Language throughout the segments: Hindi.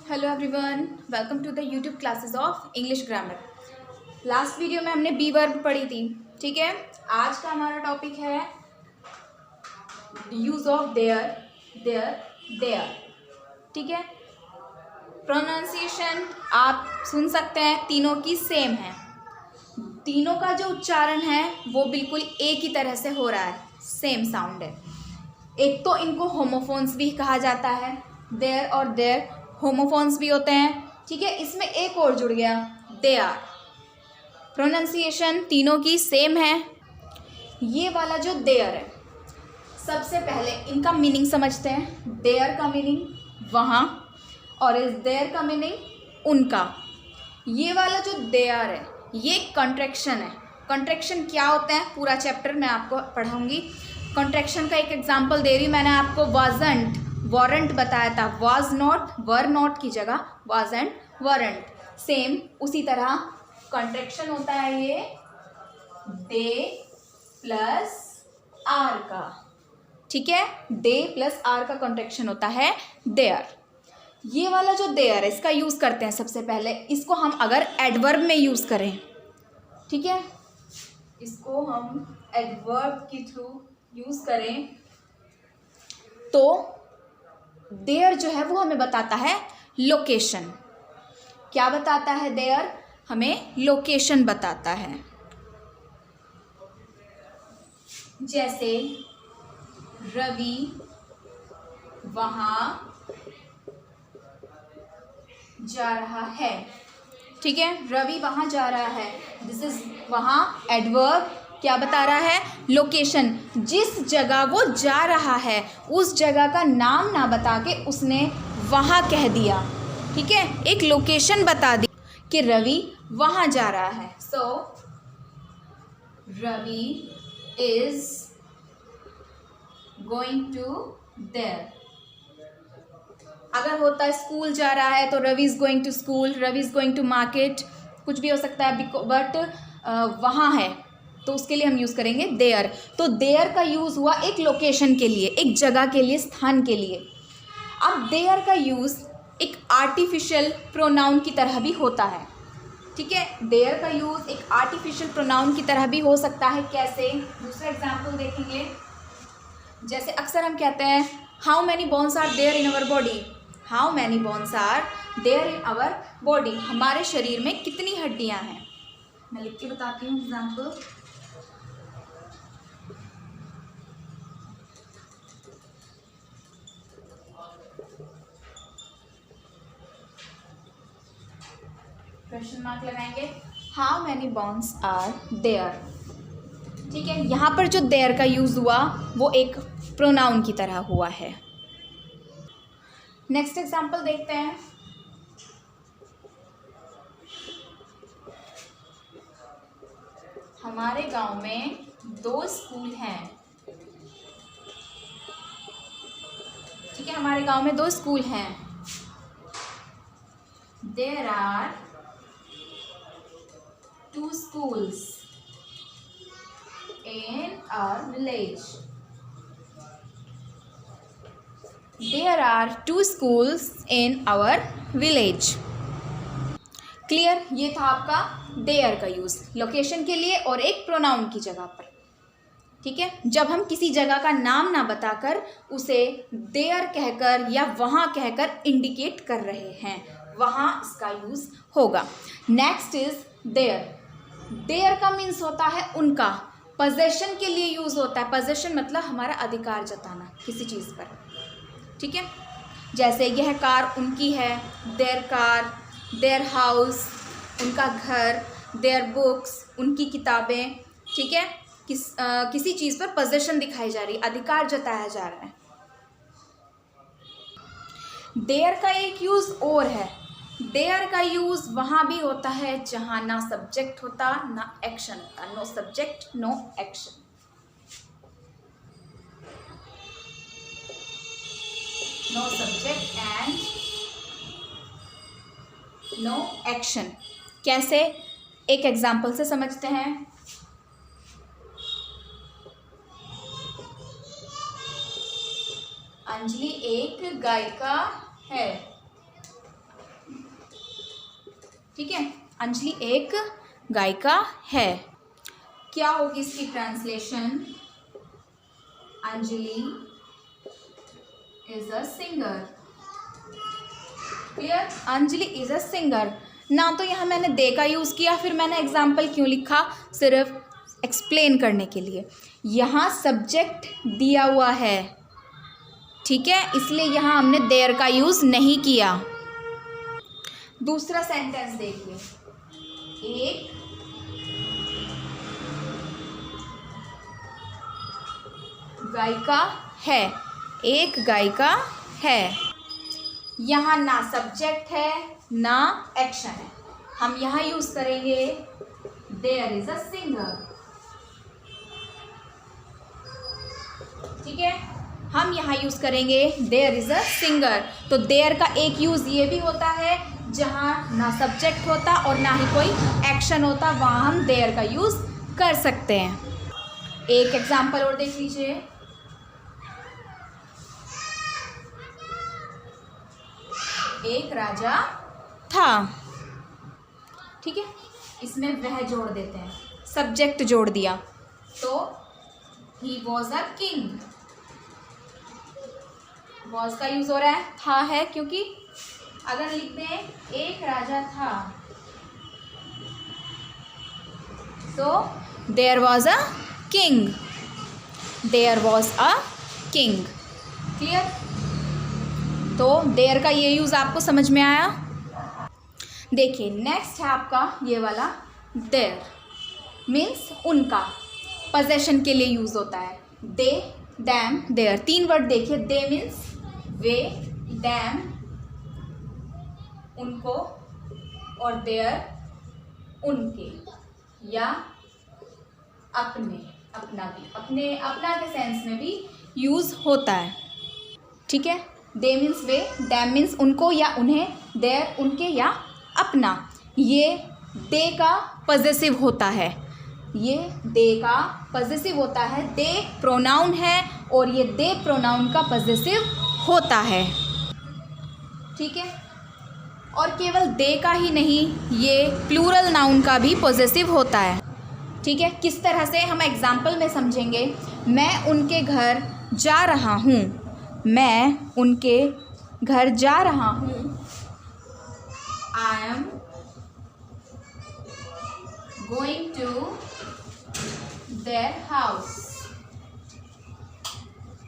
Hello everyone, welcome to the YouTube classes of English grammar. Last video में हमने बी वर्ब पढ़ी थी, ठीक है। आज का हमारा टॉपिक है use of there, their, they're, ठीक है। प्रोनाउंसिएशन आप सुन सकते हैं, तीनों की सेम है। तीनों का जो उच्चारण है वो बिल्कुल एक ही तरह से हो रहा है, सेम साउंड है। एक तो इनको होमोफोन्स भी कहा जाता है, देयर और देयर होमोफोन्स भी होते हैं, ठीक है। इसमें एक और जुड़ गया, दे आर। प्रोनाउंसिएशन तीनों की सेम है। ये वाला जो देयर है, सबसे पहले इनका मीनिंग समझते हैं। देयर का मीनिंग वहाँ, और इस देयर का मीनिंग उनका। ये वाला जो देयर है ये कॉन्ट्रैक्शन है। कॉन्ट्रैक्शन क्या होता है पूरा चैप्टर मैं आपको पढ़ाऊंगी। कॉन्ट्रैक्शन का एक एग्जांपल दे रही हूँ। मैंने आपको वाजंट वारंट बताया था, वाज नॉट वर नॉट की जगह वाजंट वारंट, सेम उसी तरह कॉन्ट्रैक्शन होता है ये दे प्लस आर का, ठीक है। दे प्लस आर का कॉन्ट्रैक्शन होता है देयर। ये वाला जो देयर है इसका यूज़ करते हैं सबसे पहले। इसको हम अगर एडवर्ब में यूज़ करें, ठीक है, इसको हम एडवर्ब के थ्रू यूज़ करें तो देयर जो है वो हमें बताता है लोकेशन। क्या बताता है देयर? हमें लोकेशन बताता है। जैसे रवि वहाँ जा रहा है, ठीक है। रवि वहाँ जा रहा है, दिस इज वहाँ एडवर्ब क्या बता रहा है? लोकेशन। जिस जगह वो जा रहा है उस जगह का नाम ना बता के उसने वहाँ कह दिया, ठीक है। एक लोकेशन बता दी कि रवि वहाँ जा रहा है। So Ravi is going to there. अगर होता है स्कूल जा रहा है तो Ravi is going to school, Ravi is going to market, कुछ भी हो सकता है। बट वहाँ है तो उसके लिए हम यूज़ करेंगे देयर। तो देयर का यूज़ हुआ एक लोकेशन के लिए, एक जगह के लिए, स्थान के लिए। अब देयर का यूज़ एक आर्टिफिशियल प्रोनाउन की तरह भी होता है, ठीक है। देयर का यूज़ एक आर्टिफिशियल प्रोनाउन की तरह भी हो सकता है। कैसे? दूसरा एग्जाम्पल देखेंगे। जैसे अक्सर हम कहते हैं how many bones are there in our body. How many bones are there in our body. हमारे शरीर में कितनी हड्डियां हैं। मैं लिख के बताती हूँ एग्जाम्पल। क्वेश्चन मार्क लगाएंगे। How many bones are there, ठीक है। यहाँ पर जो देयर का यूज़ हुआ वो एक प्रोनाउन की तरह हुआ है। नेक्स्ट एग्जाम्पल देखते हैं। हमारे गांव में 2 स्कूल हैं, ठीक है। हमारे गांव में 2 स्कूल हैं। There are 2 schools in our village. There are 2 schools in our village. Clear? ये था आपका देयर का यूज़ लोकेशन के लिए और एक प्रोनाउन की जगह पर, ठीक है। जब हम किसी जगह का नाम ना बताकर उसे देयर कहकर या वहाँ कहकर इंडिकेट कर रहे हैं, वहाँ इसका यूज़ होगा। Next is their. देयर का मीन्स होता है उनका। पजेशन के लिए यूज़ होता है। पजेशन मतलब हमारा अधिकार जताना किसी चीज़ पर, ठीक है। जैसे यह कार उनकी है, देयर कार, देयर हाउस उनका घर, देयर बुक्स उनकी किताबें, ठीक है। किसी चीज़ पर पजेशन दिखाई जा रही है, अधिकार जताया जा रहा है। देयर का एक यूज़ और है। देयर का यूज़ वहाँ भी होता है जहाँ ना सब्जेक्ट होता ना एक्शन होता। No subject no action. No subject and no action. कैसे? एक एग्जाम्पल से समझते हैं। अंजलि एक गायिका है। ठीक है, अंजलि एक गायिका है। क्या होगी इसकी translation? Anjali is a singer. Clear? Anjali is a singer. ना तो यहाँ मैंने दे का यूज़ किया, फिर मैंने एग्जाम्पल क्यों लिखा? सिर्फ एक्सप्लेन करने के लिए। यहाँ सब्जेक्ट दिया हुआ है, ठीक है, इसलिए यहाँ हमने देयर का यूज़ नहीं किया। दूसरा सेंटेंस देखिए, एक गायिका है, एक गायिका है। यहाँ ना सब्जेक्ट है ना एक्शन है, हम यहाँ यूज करेंगे देयर इज अ सिंगर। ठीक है, हम यहाँ यूज करेंगे देयर इज अ सिंगर। तो देयर का एक यूज ये भी होता है जहाँ ना सब्जेक्ट होता और ना ही कोई एक्शन होता, वहाँ हम देयर का यूज कर सकते हैं। एक एग्जाम्पल और देख लीजिए, एक राजा था। ठीक है, इसमें वह जोड़ देते हैं, सब्जेक्ट जोड़ दिया तो he was a king. Was का यूज हो रहा है, था है, क्योंकि अगर लिखते हैं एक राजा था तो there was a king, there was a king. Clear? तो देयर का ये यूज आपको समझ में आया। देखिए नेक्स्ट है आपका ये वाला देयर, मीन्स उनका, पोजेशन के लिए यूज होता है। दे, डैम, देयर, तीन वर्ड देखिए। दे मीन्स वे, डैम उनको, और देयर उनके या अपने, अपना भी, अपना के सेंस में भी यूज होता है। ठीक है, दे मीन्स वे, डैम मीन्स उनको या उन्हें, देयर उनके या अपना। ये दे का पॉजेसिव होता है, ये दे का पॉजेसिव होता है। दे प्रोनाउन है और ये दे प्रोनाउन का पॉजेसिव होता है। ठीक है, और केवल दे का ही नहीं, ये प्लूरल नाउन का भी पॉजेसिव होता है। ठीक है, किस तरह से हम एग्जाम्पल में समझेंगे। मैं उनके घर जा रहा हूँ, मैं उनके घर जा रहा हूँ। I am going to their house,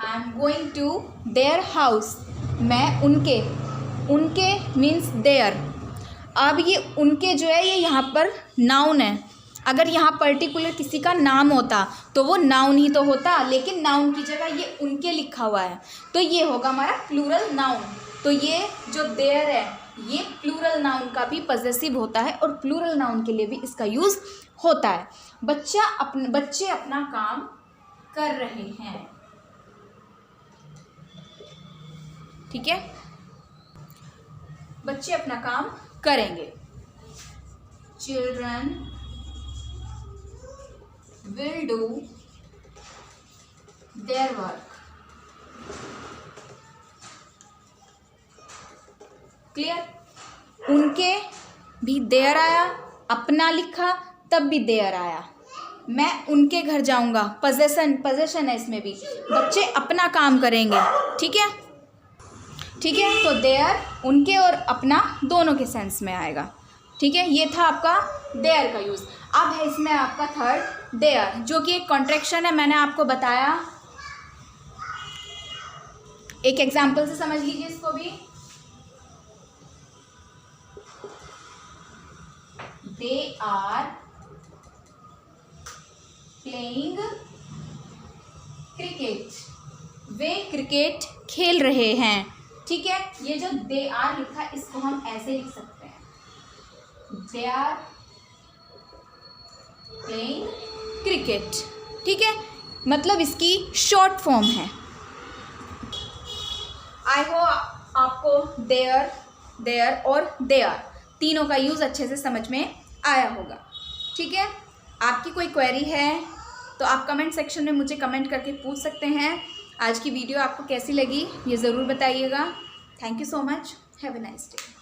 I am going to their house. मैं उनके, उनके मीन्स देयर। अब ये उनके जो है ये यहाँ पर नाउन है। अगर यहाँ पर्टिकुलर किसी का नाम होता तो वो नाउन ही तो होता, लेकिन नाउन की जगह ये उनके लिखा हुआ है तो ये होगा हमारा प्लूरल नाउन। तो ये जो देयर है ये प्लूरल नाउन का भी पॉजेसिव होता है और प्लूरल नाउन के लिए भी इसका यूज होता है। बच्चे अपना काम कर रहे हैं। ठीक है, बच्चे अपना काम करेंगे। Children will do their work. Clear? उनके भी देयर आया, अपना लिखा तब भी देयर आया। मैं उनके घर जाऊंगा, पोजेशन है इसमें भी, बच्चे अपना काम करेंगे। ठीक है, ठीक है, तो देयर उनके और अपना दोनों के सेंस में आएगा। ठीक है, ये था आपका देयर का यूज़। अब है इसमें आपका थर्ड देयर, जो कि एक कॉन्ट्रैक्शन है, मैंने आपको बताया। एक एग्जाम्पल से समझ लीजिए इसको भी। दे आर प्लेइंग क्रिकेट, वे क्रिकेट खेल रहे हैं। ठीक है, ये जो दे आर लिखा है इसको हम ऐसे लिख सकते हैं, दे आर प्लेइंग क्रिकेट। ठीक है, मतलब इसकी शॉर्ट फॉर्म है। आई होप आपको देयर, देयर और देयर तीनों का यूज़ अच्छे से समझ में आया होगा। ठीक है, आपकी कोई क्वेरी है तो आप कमेंट सेक्शन में मुझे कमेंट करके पूछ सकते हैं। आज की वीडियो आपको कैसी लगी ये ज़रूर बताइएगा। Thank you so much, have a nice day.